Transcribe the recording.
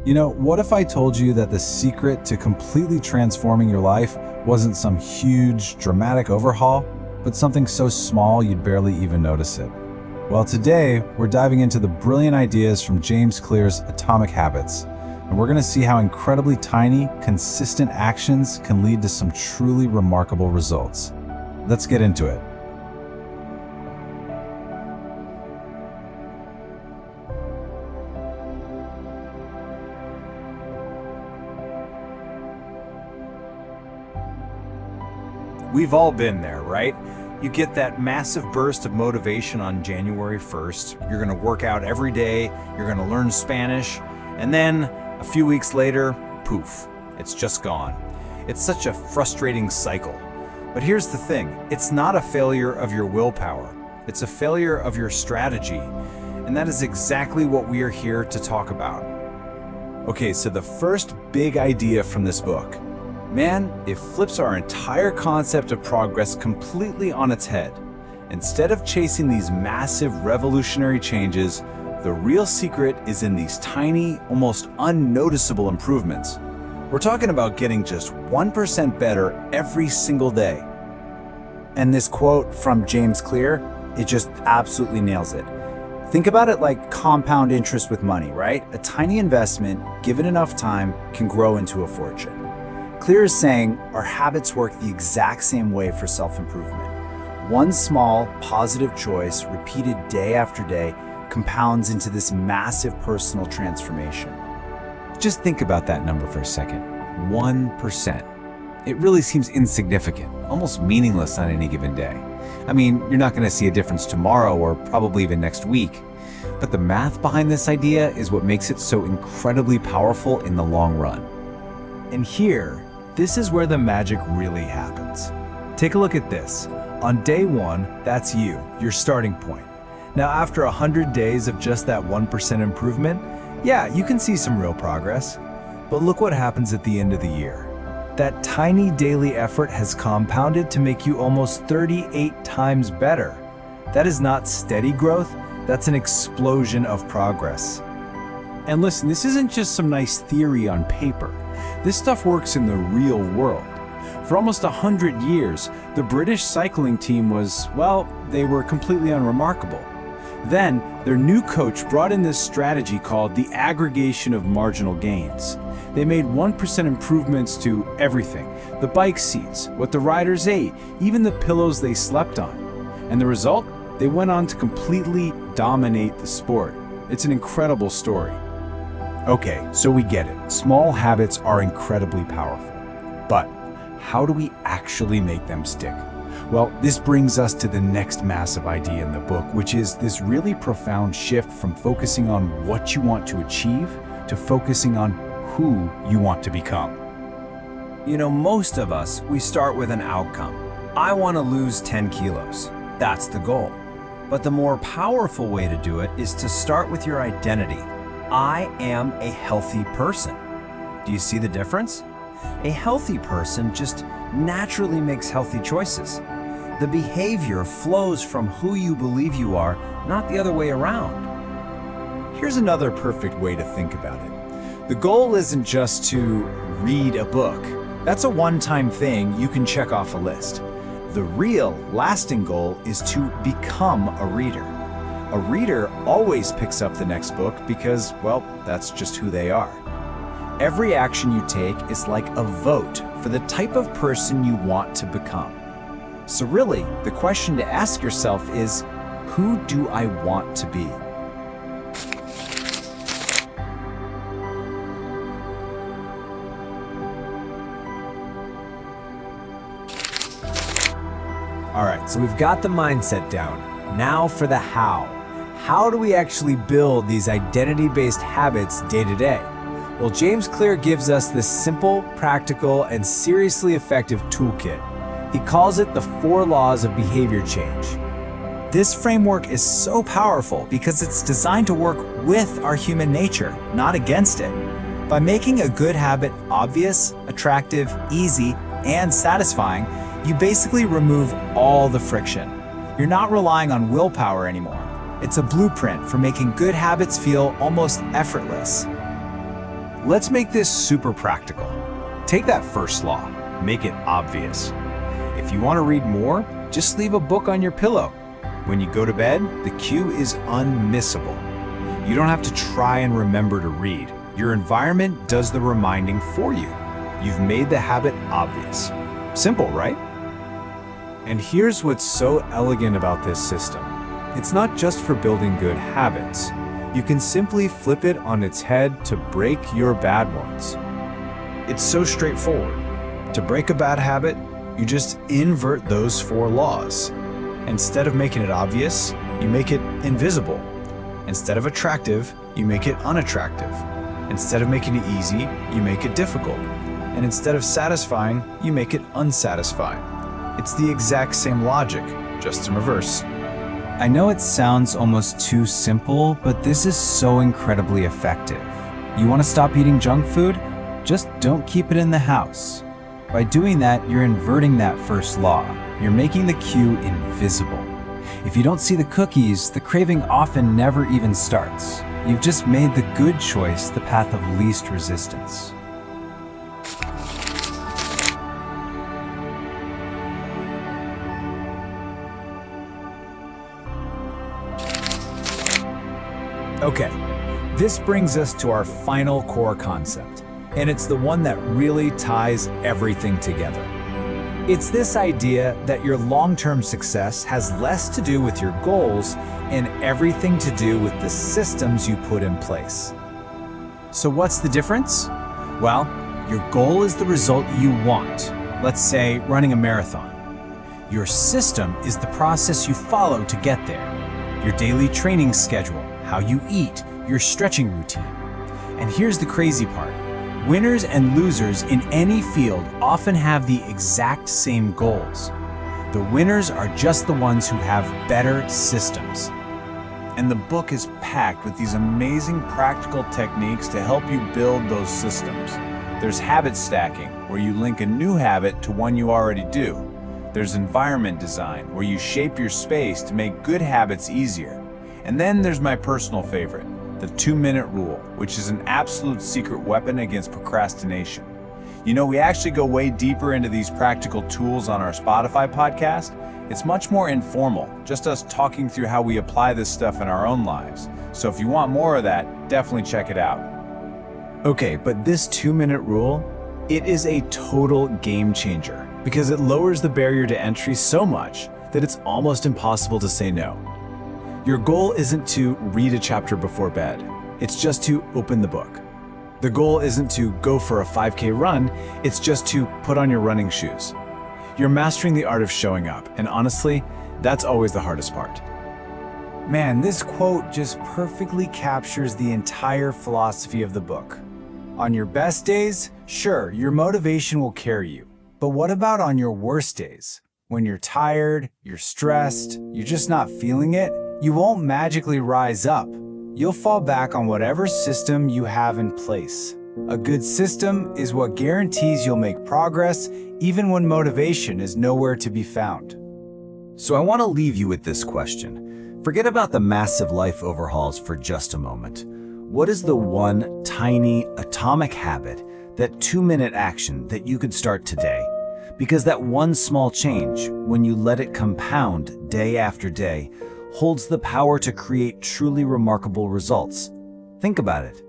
What if I told you that the secret to completely transforming your life wasn't some huge, dramatic overhaul, but something so small you'd barely even notice it? Well, today, we're diving into the brilliant ideas from James Clear's Atomic Habits, and we're going to see how incredibly tiny, consistent actions can lead to some truly remarkable results. Let's get into it. We've all been there, right? You get that massive burst of motivation on January 1st. You're going to work out every day, you're going to learn Spanish, and then a few weeks later, poof, it's just gone. It's such a frustrating cycle. But here's the thing, it's not a failure of your willpower. It's a failure of your strategy. And that is exactly what we are here to talk about. Okay, so the first big idea from this book. Man, it flips our entire concept of progress completely on its head. Instead of chasing these massive revolutionary changes, the real secret is in these tiny, almost unnoticeable improvements. We're talking about getting just 1% better every single day. And this quote from James Clear, it just absolutely nails it. Think about it like compound interest with money, right? A tiny investment, given enough time, can grow into a fortune. Clear is saying our habits work the exact same way for self-improvement. One small, positive choice, repeated day after day, compounds into this massive personal transformation. Just think about that number for a second. 1%. It really seems insignificant, almost meaningless on any given day. I mean, you're not going to see a difference tomorrow or probably even next week. But the math behind this idea is what makes it so incredibly powerful in the long run. And this is where the magic really happens. Take a look at this. On day 1, that's your starting point. Now, after 100 days of just that 1% improvement, yeah, you can see some real progress. But look what happens at the end of the year. That tiny daily effort has compounded to make you almost 38 times better. That is not steady growth, that's an explosion of progress. And listen, this isn't just some nice theory on paper. This stuff works in the real world. For almost 100 years, the British cycling team they were completely unremarkable. Then, their new coach brought in this strategy called the aggregation of marginal gains. They made 1% improvements to everything. The bike seats, what the riders ate, even the pillows they slept on. And the result? They went on to completely dominate the sport. It's an incredible story. Okay, so we get it. Small habits are incredibly powerful. But how do we actually make them stick? Well, this brings us to the next massive idea in the book, which is this really profound shift from focusing on what you want to achieve to focusing on who you want to become. Most of us, we start with an outcome. I want to lose 10 kilos. That's the goal. But the more powerful way to do it is to start with your identity. I am a healthy person. Do you see the difference? A healthy person just naturally makes healthy choices. The behavior flows from who you believe you are, not the other way around. Here's another perfect way to think about it. The goal isn't just to read a book. That's a one-time thing you can check off a list. The real, lasting goal is to become a reader. A reader always picks up the next book because, that's just who they are. Every action you take is like a vote for the type of person you want to become. So really, the question to ask yourself is, who do I want to be? All right, so we've got the mindset down. Now for the how. How do we actually build these identity-based habits day to day? Well, James Clear gives us this simple, practical, and seriously effective toolkit. He calls it the 4 laws of behavior change. This framework is so powerful because it's designed to work with our human nature, not against it. By making a good habit obvious, attractive, easy, and satisfying, you basically remove all the friction. You're not relying on willpower anymore. It's a blueprint for making good habits feel almost effortless. Let's make this super practical. Take that first law, make it obvious. If you want to read more, just leave a book on your pillow. When you go to bed, the cue is unmissable. You don't have to try and remember to read. Your environment does the reminding for you. You've made the habit obvious. Simple, right? And here's what's so elegant about this system. It's not just for building good habits. You can simply flip it on its head to break your bad ones. It's so straightforward. To break a bad habit, you just invert those 4 laws. Instead of making it obvious, you make it invisible. Instead of attractive, you make it unattractive. Instead of making it easy, you make it difficult. And instead of satisfying, you make it unsatisfying. It's the exact same logic, just in reverse. I know it sounds almost too simple, but this is so incredibly effective. You want to stop eating junk food? Just don't keep it in the house. By doing that, you're inverting that first law. You're making the cue invisible. If you don't see the cookies, the craving often never even starts. You've just made the good choice the path of least resistance. Okay, this brings us to our final core concept, and it's the one that really ties everything together. It's this idea that your long-term success has less to do with your goals and everything to do with the systems you put in place. So what's the difference? Well, your goal is the result you want. Let's say running a marathon. Your system is the process you follow to get there. Your daily training schedule, how you eat, your stretching routine. And here's the crazy part. Winners and losers in any field often have the exact same goals. The winners are just the ones who have better systems. And the book is packed with these amazing practical techniques to help you build those systems. There's habit stacking, where you link a new habit to one you already do. There's environment design, where you shape your space to make good habits easier. And then there's my personal favorite, the 2-minute rule, which is an absolute secret weapon against procrastination. You know, we actually go way deeper into these practical tools on our Spotify podcast. It's much more informal, just us talking through how we apply this stuff in our own lives. So if you want more of that, definitely check it out. Okay, but this 2-minute rule, it is a total game changer because it lowers the barrier to entry so much that it's almost impossible to say no. Your goal isn't to read a chapter before bed. It's just to open the book. The goal isn't to go for a 5K run. It's just to put on your running shoes. You're mastering the art of showing up. And honestly, that's always the hardest part. Man, this quote just perfectly captures the entire philosophy of the book. On your best days, sure, your motivation will carry you. But what about on your worst days? When you're tired, you're stressed, you're just not feeling it, you won't magically rise up. You'll fall back on whatever system you have in place. A good system is what guarantees you'll make progress even when motivation is nowhere to be found. So I want to leave you with this question. Forget about the massive life overhauls for just a moment. What is the one tiny atomic habit, that 2-minute action that you could start today? Because that one small change, when you let it compound day after day, holds the power to create truly remarkable results. Think about it.